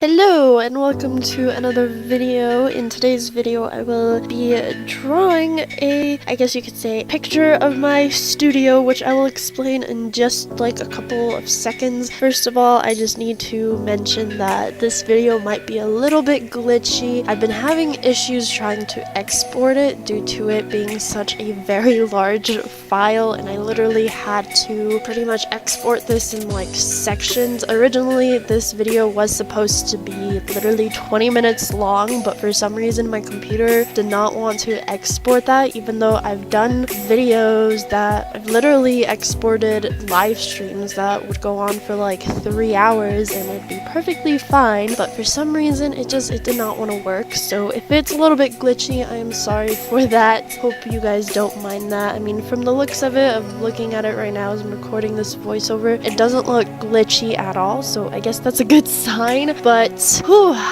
Hello and welcome to another video. In today's video I will be drawing I guess you could say, picture of my studio, which I will explain in just like a couple of seconds. First of all, I just need to mention that this video might be a little bit glitchy. I've been having issues trying to export it due to it being such a very large file, and I literally had to pretty much export this in like sections. Originally this video was supposed to be literally 20 minutes long, but for some reason my computer did not want to export that, even though I've done videos that I've literally exported live streams that would go on for like 3 hours and it'd be perfectly fine, but for some reason it did not want to work. So if it's a little bit glitchy, I am sorry for that. Hope you guys don't mind that. I mean, from the looks of it, of looking at it right now as I'm recording this voiceover, it doesn't look glitchy at all, so I guess that's a good sign. But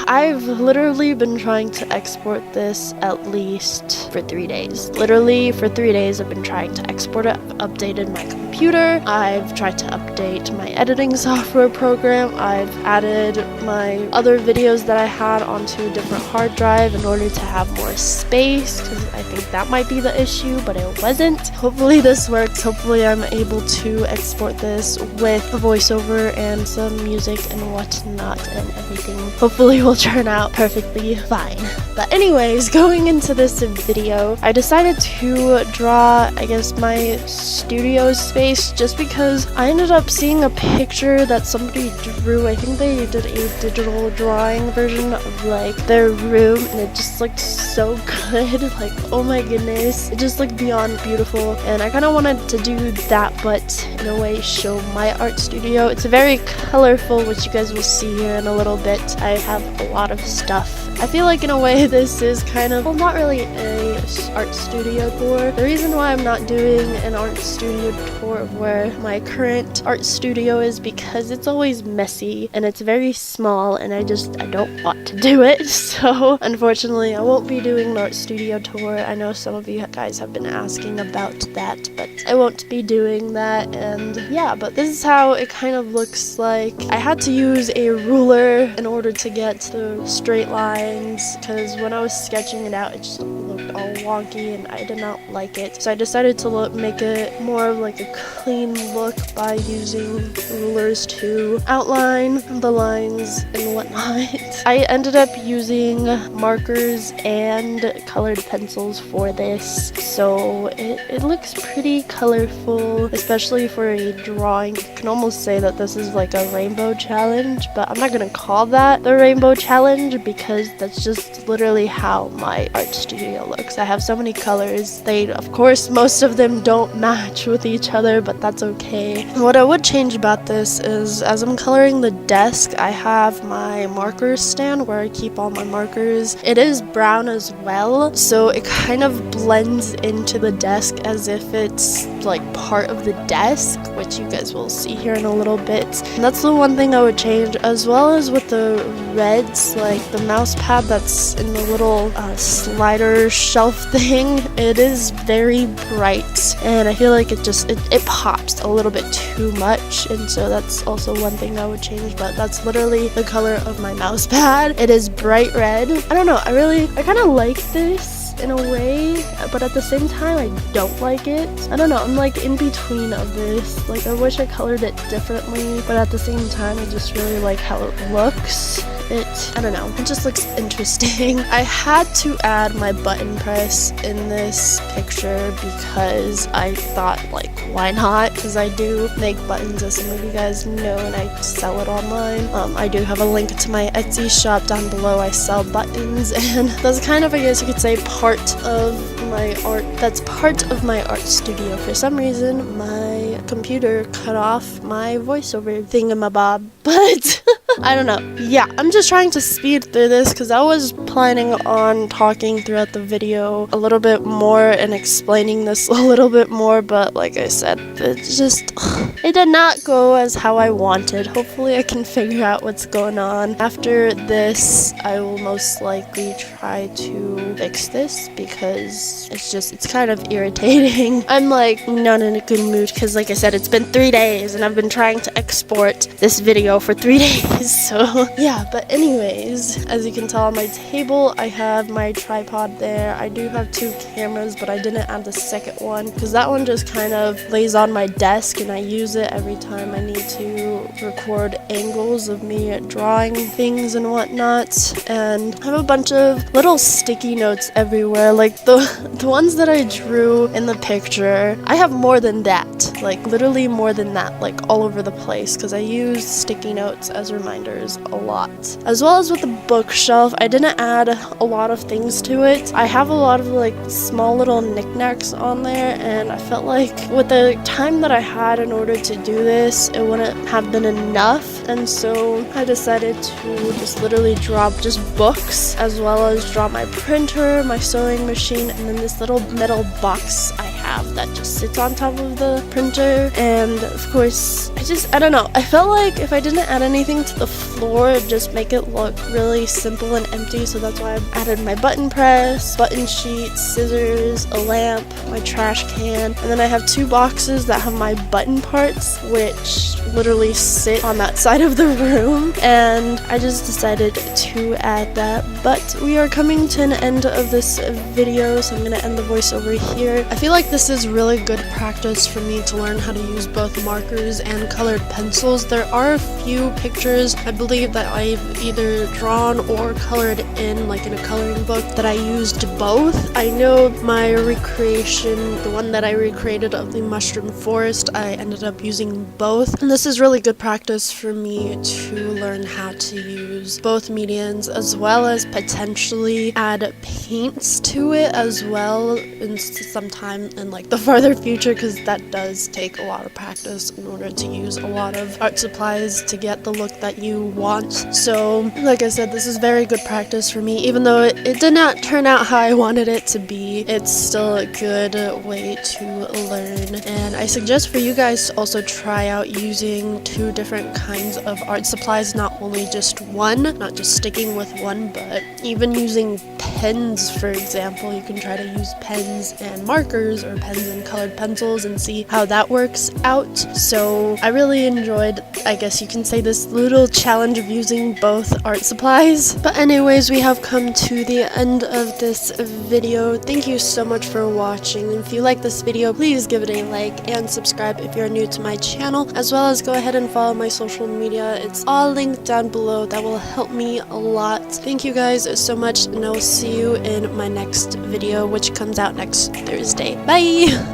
I've literally been trying to export this at least for 3 days. Literally for 3 days I've been trying to export it. I've updated my computer, I've tried to update my editing software program, I've added my other videos that I had onto a different hard drive in order to have more space, because I think that might be the issue, but it wasn't. Hopefully this works. Hopefully I'm able to export this with a voiceover and some music and whatnot, and everything hopefully will turn out perfectly fine. But anyways, going into this video, I decided to draw, I guess, my studio space, just because I ended up seeing a picture that somebody drew. I think they did a digital drawing version of like their room, and it just looked so good. Like, oh my goodness, it just looked beyond beautiful, and I kind of wanted to do that, but in a way show my art studio. It's very colorful, which you guys will see here in a little bit. I have a lot of stuff. I feel like in a way this is kind of, well, not really a art studio tour. The reason why I'm not doing an art studio tour of where my current art studio is because it's always messy and it's very small, and I don't want to do it. So unfortunately I won't be doing an art studio tour. I know some of you guys have been asking about that, but I won't be doing that. And yeah, but this is how it kind of looks like. I had to use a ruler in order to get the straight lines, because when I was sketching it out it just looked all wonky and I did not like it. So I decided to make it more of like a clean look by using rulers to outline the lines and whatnot. I ended up using markers and colored pencils for this, so it looks pretty colorful, especially for a drawing. You can almost say that this is like a rainbow challenge, but I'm not gonna call that the rainbow challenge because that's just literally how my art studio looks. I have so many colors. They, of course, most of them don't match with each other, but that's okay. What I would change about this is, as I'm coloring the desk, I have my marker stand where I keep all my markers. It is brown as well, so it kind of blends into the desk as if it's like part of the desk, which you guys will see here in a little bit. And that's the one thing I would change, as well as with the reds, like the mouse pad that's in the little slider shelf thing. It is very bright, and I feel like it pops a little bit too much, and so that's also one thing I would change. But that's literally the color of my mouse pad. It is bright red. I don't know, I kind of like this in a way, but at the same time I don't like it. I don't know, I'm like in between of this. Like, I wish I colored it differently, but at the same time I just really like how it looks. I don't know, it just looks interesting. I had to add my button press in this picture because I thought, like, why not? Because I do make buttons, as some of you guys know, and I sell it online. I do have a link to my Etsy shop down below. I sell buttons, and that's kind of, I guess you could say, part of my art. That's part of my art studio. For some reason my computer cut off my voiceover thingamabob, but I don't know. Yeah, I'm just trying to speed through this because I was planning on talking throughout the video a little bit more and explaining this a little bit more, but like I said, it did not go as how I wanted. Hopefully I can figure out what's going on. After this, I will most likely try to fix this because it's kind of irritating. I'm like not in a good mood because, like I said, it's been 3 days and I've been trying to export this video for 3 days. So yeah, but anyways, as you can tell on my table, I have my tripod there. I do have 2 cameras, but I didn't add the second one because that one just kind of lays on my desk and I use it every time I need to record angles of me drawing things and whatnot. And I have a bunch of little sticky notes everywhere, like the ones that I drew in the picture. I have more than that, like literally more than that, like all over the place, because I use sticky notes as reminders a lot. As well as with the bookshelf, I didn't add a lot of things to it. I have a lot of like small little knickknacks on there, and I felt like with the time that I had in order to do this, it wouldn't have been enough, and so I decided to just literally draw just books, as well as draw my printer, my sewing machine, and then this little metal box I have that just sits on top of the printer. And of course, I don't know, I felt like if I didn't add anything to the floor, it'd just make it look really simple and empty, so that's why I added my button press, button sheets, scissors, a lamp, my trash can, and then I have 2 boxes that have my button parts, which literally sit on that side of the room, and I just decided to add that. But we are coming to an end of this video, so I'm gonna end the voiceover here. I feel like this is really good practice for me to learn how to use both markers and colored pencils. There are a few pictures I believe that I've either drawn or colored in, like in a coloring book, that I used both. I know my recreation, the one that I recreated of the mushroom forest, I ended up using both, and this is really good practice for me to learn how to use both mediums, as well as potentially add paints to it as well in sometime in like the farther future, because that does take a lot of practice in order to use a lot of art supplies to get the look that you want. So like I said, this is very good practice for me. Even though it did not turn out how I wanted it to be, it's still a good way to learn, and I suggest for you guys to also try out using 2 different kinds of art supplies, not only just one, not just sticking with one, but even using pens, for example. You can try to use pens and markers or pens and colored pencils and see how that works out. So I really enjoyed, I guess you can say, this little challenge of using both art supplies. But anyways, we have come to the end of this video. Thank you so much for watching. If you like this video, please give it a like and subscribe if you're new to my channel, as well as go ahead and follow my social media. It's all linked down below. That will help me a lot. Thank you guys so much, and I will see you in my next video, which comes out next Thursday. Bye!